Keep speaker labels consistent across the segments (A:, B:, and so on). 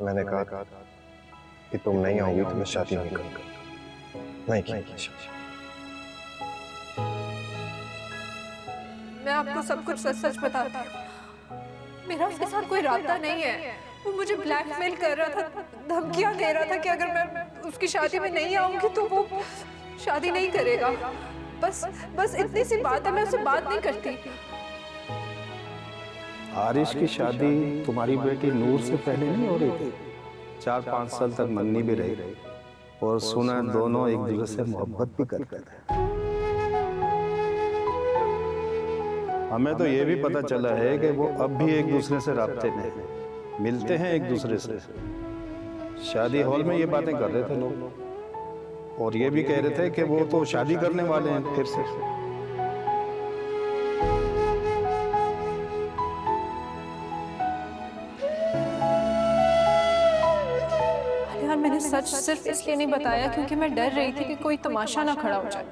A: मैंने कहा कि तुम नहीं आओगी तो मैं शादी नहीं करूंगा। नहीं की शादी।
B: मैं आपको सब कुछ सच सच बताती हूँ। मेरा उसके साथ कोई राब्ता नहीं है। वो मुझे ब्लैकमेल कर रहा था, धमकियां दे रहा था कि अगर मैं उसकी शादी में नहीं आऊंगी तो वो शादी नहीं करेगा। बस इतनी सी बात है, मैं उससे बात नहीं करती।
C: आरिश की शादी तुम्हारी बेटी नूर से पहले नहीं हो रही थी? 4-5 साल तक मंगनी भी रही और सुना दोनों एक दूसरे से मोहब्बत भी करते थे। हमें तो ये भी पता चला है कि वो अब भी एक दूसरे से राब्ते में हैं, मिलते हैं एक दूसरे से। शादी हॉल में ये बातें कर रहे थे लोग, और ये भी कह रहे थे कि वो तो शादी करने वाले हैं फिर से।
B: यार मैंने सच सिर्फ इसलिए नहीं बताया क्योंकि मैं डर रही थी कि कोई तमाशा ना खड़ा हो जाए।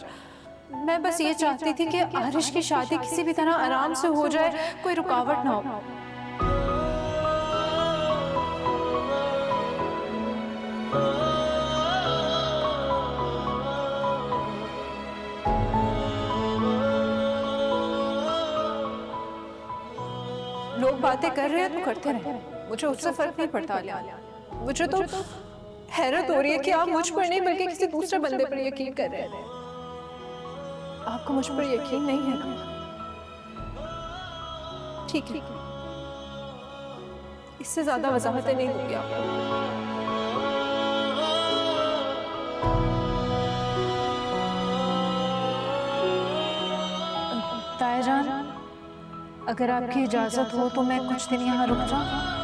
B: मैं बस ये चाहती थी कि आरिश की शादी किसी भी तरह आराम से हो जाए, कोई रुकावट ना हो। लोग बातें कर रहे हैं तो करते रहे, मुझे उससे फर्क नहीं पड़ता। मुझे तो हैरत हो रही है कि आप मुझ पर नहीं बल्कि किसी दूसरे बंदे पर यकीन कर रहे हैं। आपको मुझ पर यकीन नहीं है ना? ठीक है, इससे ज्यादा वजाहतें नहीं दूंगी आपको। ताया जान, अगर आपकी इजाजत हो तो मैं कुछ दिन यहाँ रुक जाऊं।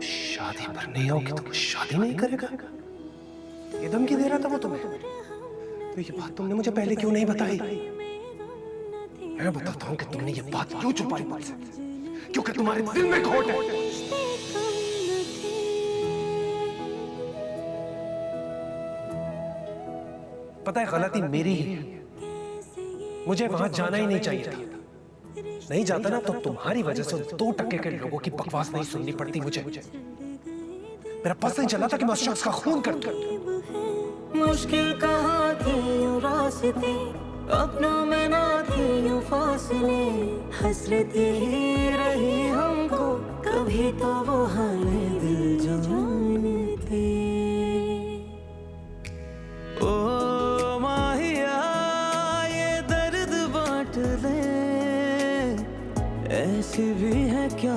D: शादी पर नहीं आओगे तो शादी नहीं करेगा? ये धमकी दे रहा था वो तुम्हें? तो ये बात तुमने मुझे पहले क्यों नहीं बताई? मैं बताता हूँ कि तुमने ये बात क्यों छुपाई मुझसे। क्योंकि तुम्हारे दिल में खोट है। पता है गलती मेरी ही है। मुझे वहां जाना ही नहीं चाहिए था। नहीं जाता ना तो तुम्हारी वजह से 2% के लोगों की बकवास नहीं सुननी पड़ती मुझे। मेरा पस नहीं चला था कि मैं उस शख्स का खून कर दूं।
E: मुश्किल कहाँ थी यूं रास्ते, अपनों में ना थी यूं फासले, हसरत ही रही हमको कभी तो वो हाल दिल जानते। ओ माहिया ये दर्द बांट ले, ऐसी भी है क्या